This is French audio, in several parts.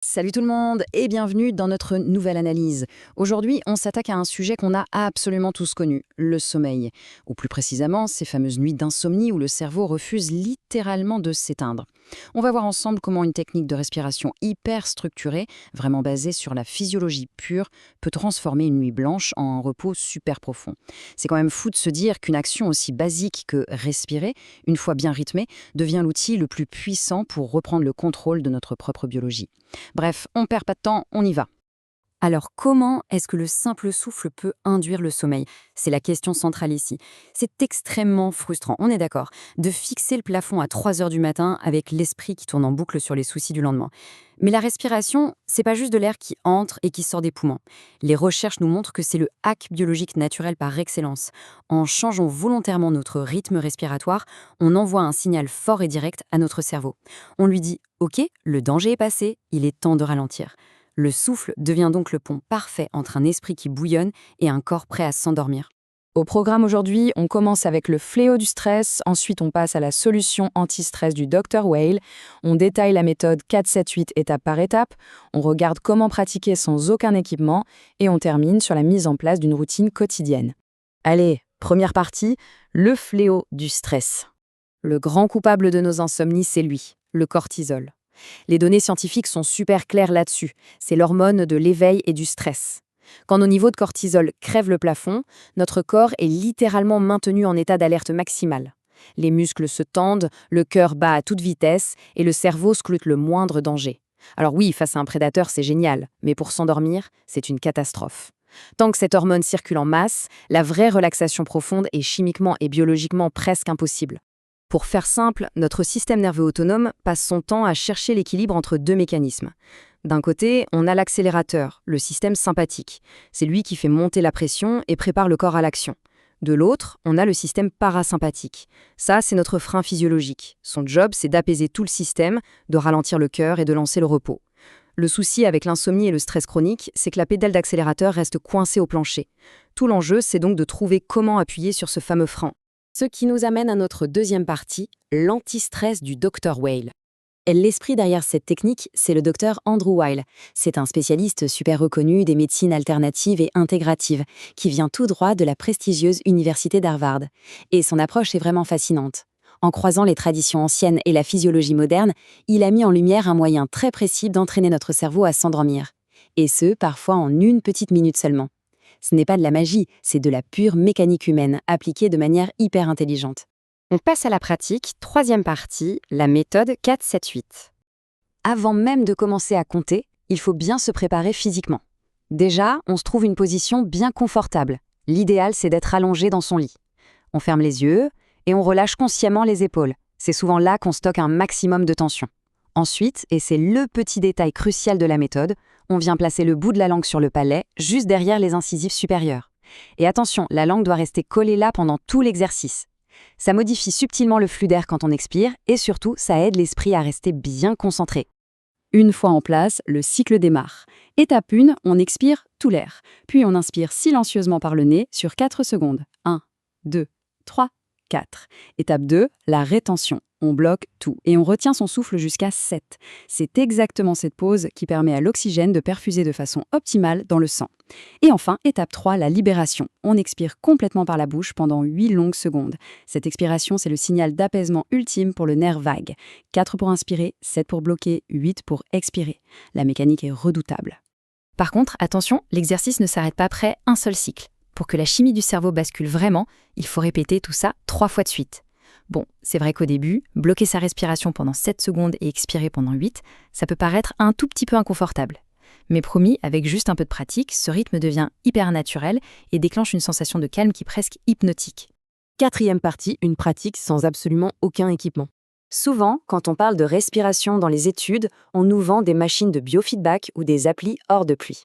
Salut tout le monde et bienvenue dans notre nouvelle analyse. Aujourd'hui, on s'attaque à un sujet qu'on a absolument tous connu, le sommeil. Ou plus précisément, ces fameuses nuits d'insomnie où le cerveau refuse littéralement de s'éteindre. On va voir ensemble comment une technique de respiration hyper structurée, vraiment basée sur la physiologie pure, peut transformer une nuit blanche en un repos super profond. C'est quand même fou de se dire qu'une action aussi basique que respirer, une fois bien rythmée, devient l'outil le plus puissant pour reprendre le contrôle de notre propre biologie. Bref, on perd pas de temps, on y va. Alors comment est-ce que le simple souffle peut induire le sommeil? C'est la question centrale ici. C'est extrêmement frustrant, on est d'accord, de fixer le plafond à 3 heures du matin avec l'esprit qui tourne en boucle sur les soucis du lendemain. Mais la respiration, c'est pas juste de l'air qui entre et qui sort des poumons. Les recherches nous montrent que c'est le hack biologique naturel par excellence. En changeant volontairement notre rythme respiratoire, on envoie un signal fort et direct à notre cerveau. On lui dit OK, le danger est passé, il est temps de ralentir. Le souffle devient donc le pont parfait entre un esprit qui bouillonne et un corps prêt à s'endormir. Au programme aujourd'hui, on commence avec le fléau du stress, ensuite on passe à la solution anti-stress du Dr Whale, on détaille la méthode 4-7-8 étape par étape, on regarde comment pratiquer sans aucun équipement et on termine sur la mise en place d'une routine quotidienne. Allez, première partie, le fléau du stress. Le grand coupable de nos insomnies, c'est lui, le cortisol. Les données scientifiques sont super claires là-dessus. C'est l'hormone de l'éveil et du stress. Quand nos niveaux de cortisol crèvent le plafond, notre corps est littéralement maintenu en état d'alerte maximale. Les muscles se tendent, le cœur bat à toute vitesse et le cerveau scrute le moindre danger. Alors oui, face à un prédateur, c'est génial, mais pour s'endormir, c'est une catastrophe. Tant que cette hormone circule en masse, la vraie relaxation profonde est chimiquement et biologiquement presque impossible. Pour faire simple, notre système nerveux autonome passe son temps à chercher l'équilibre entre deux mécanismes. D'un côté, on a l'accélérateur, le système sympathique. C'est lui qui fait monter la pression et prépare le corps à l'action. De l'autre, on a le système parasympathique. Ça, c'est notre frein physiologique. Son job, c'est d'apaiser tout le système, de ralentir le cœur et de lancer le repos. Le souci avec l'insomnie et le stress chronique, c'est que la pédale d'accélérateur reste coincée au plancher. Tout l'enjeu, c'est donc de trouver comment appuyer sur ce fameux frein. Ce qui nous amène à notre deuxième partie, l'anti-stress du Dr Whale. Et l'esprit derrière cette technique, c'est le Dr Andrew Weil. C'est un spécialiste super reconnu des médecines alternatives et intégratives, qui vient tout droit de la prestigieuse université d'Harvard. Et son approche est vraiment fascinante. En croisant les traditions anciennes et la physiologie moderne, il a mis en lumière un moyen très précis d'entraîner notre cerveau à s'endormir. Et ce, parfois en une petite minute seulement. Ce n'est pas de la magie, c'est de la pure mécanique humaine, appliquée de manière hyper intelligente. On passe à la pratique, troisième partie, la méthode 4-7-8. Avant même de commencer à compter, il faut bien se préparer physiquement. Déjà, on se trouve une position bien confortable. L'idéal, c'est d'être allongé dans son lit. On ferme les yeux et on relâche consciemment les épaules. C'est souvent là qu'on stocke un maximum de tension. Ensuite, et c'est le petit détail crucial de la méthode, on vient placer le bout de la langue sur le palais, juste derrière les incisives supérieures. Et attention, la langue doit rester collée là pendant tout l'exercice. Ça modifie subtilement le flux d'air quand on expire et surtout, ça aide l'esprit à rester bien concentré. Une fois en place, le cycle démarre. Étape 1, on expire tout l'air. Puis on inspire silencieusement par le nez sur 4 secondes. 1, 2, 3, 4. Étape 2, la rétention. On bloque tout et on retient son souffle jusqu'à 7. C'est exactement cette pause qui permet à l'oxygène de perfuser de façon optimale dans le sang. Et enfin, étape 3, la libération. On expire complètement par la bouche pendant 8 longues secondes. Cette expiration, c'est le signal d'apaisement ultime pour le nerf vague. 4 pour inspirer, 7 pour bloquer, 8 pour expirer. La mécanique est redoutable. Par contre, attention, l'exercice ne s'arrête pas après un seul cycle. Pour que la chimie du cerveau bascule vraiment, il faut répéter tout ça 3 fois de suite. Bon, c'est vrai qu'au début, bloquer sa respiration pendant 7 secondes et expirer pendant 8, ça peut paraître un tout petit peu inconfortable. Mais promis, avec juste un peu de pratique, ce rythme devient hyper naturel et déclenche une sensation de calme qui est presque hypnotique. Quatrième partie, une pratique sans absolument aucun équipement. Souvent, quand on parle de respiration dans les études, on nous vend des machines de biofeedback ou des applis hors de prix.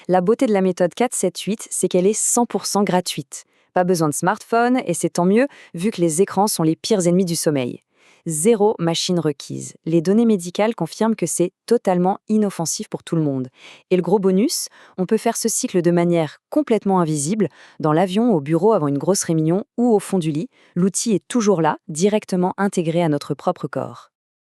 La beauté de la méthode 4-7-8, c'est qu'elle est 100% gratuite. Pas besoin de smartphone, et c'est tant mieux, vu que les écrans sont les pires ennemis du sommeil. Zéro machine requise. Les données médicales confirment que c'est totalement inoffensif pour tout le monde. Et le gros bonus, on peut faire ce cycle de manière complètement invisible, dans l'avion, au bureau avant une grosse réunion ou au fond du lit. L'outil est toujours là, directement intégré à notre propre corps.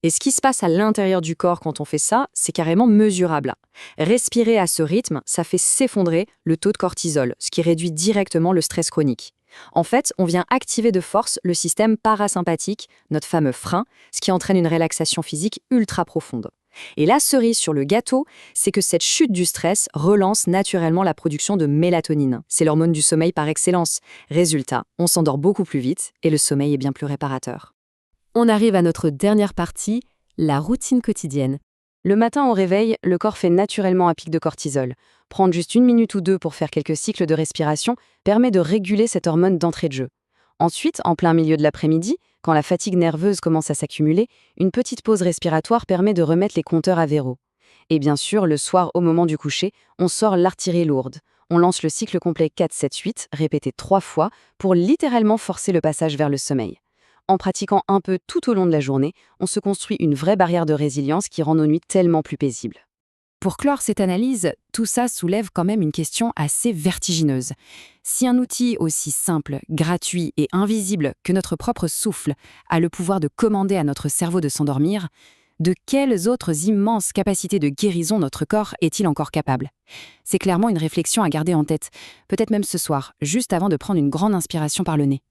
Et ce qui se passe à l'intérieur du corps quand on fait ça, c'est carrément mesurable. Respirer à ce rythme, ça fait s'effondrer le taux de cortisol, ce qui réduit directement le stress chronique. En fait, on vient activer de force le système parasympathique, notre fameux frein, ce qui entraîne une relaxation physique ultra profonde. Et la cerise sur le gâteau, c'est que cette chute du stress relance naturellement la production de mélatonine. C'est l'hormone du sommeil par excellence. Résultat, on s'endort beaucoup plus vite et le sommeil est bien plus réparateur. On arrive à notre dernière partie, la routine quotidienne. Le matin au réveil, le corps fait naturellement un pic de cortisol. Prendre juste 1 minute ou 2 pour faire quelques cycles de respiration permet de réguler cette hormone d'entrée de jeu. Ensuite, en plein milieu de l'après-midi, quand la fatigue nerveuse commence à s'accumuler, une petite pause respiratoire permet de remettre les compteurs à zéro. Et bien sûr, le soir, au moment du coucher, on sort l'artillerie lourde. On lance le cycle complet 4-7-8, répété 3 fois, pour littéralement forcer le passage vers le sommeil. En pratiquant un peu tout au long de la journée, on se construit une vraie barrière de résilience qui rend nos nuits tellement plus paisibles. Pour clore cette analyse, tout ça soulève quand même une question assez vertigineuse. Si un outil aussi simple, gratuit et invisible que notre propre souffle a le pouvoir de commander à notre cerveau de s'endormir, de quelles autres immenses capacités de guérison notre corps est-il encore capable? C'est clairement une réflexion à garder en tête, peut-être même ce soir, juste avant de prendre une grande inspiration par le nez.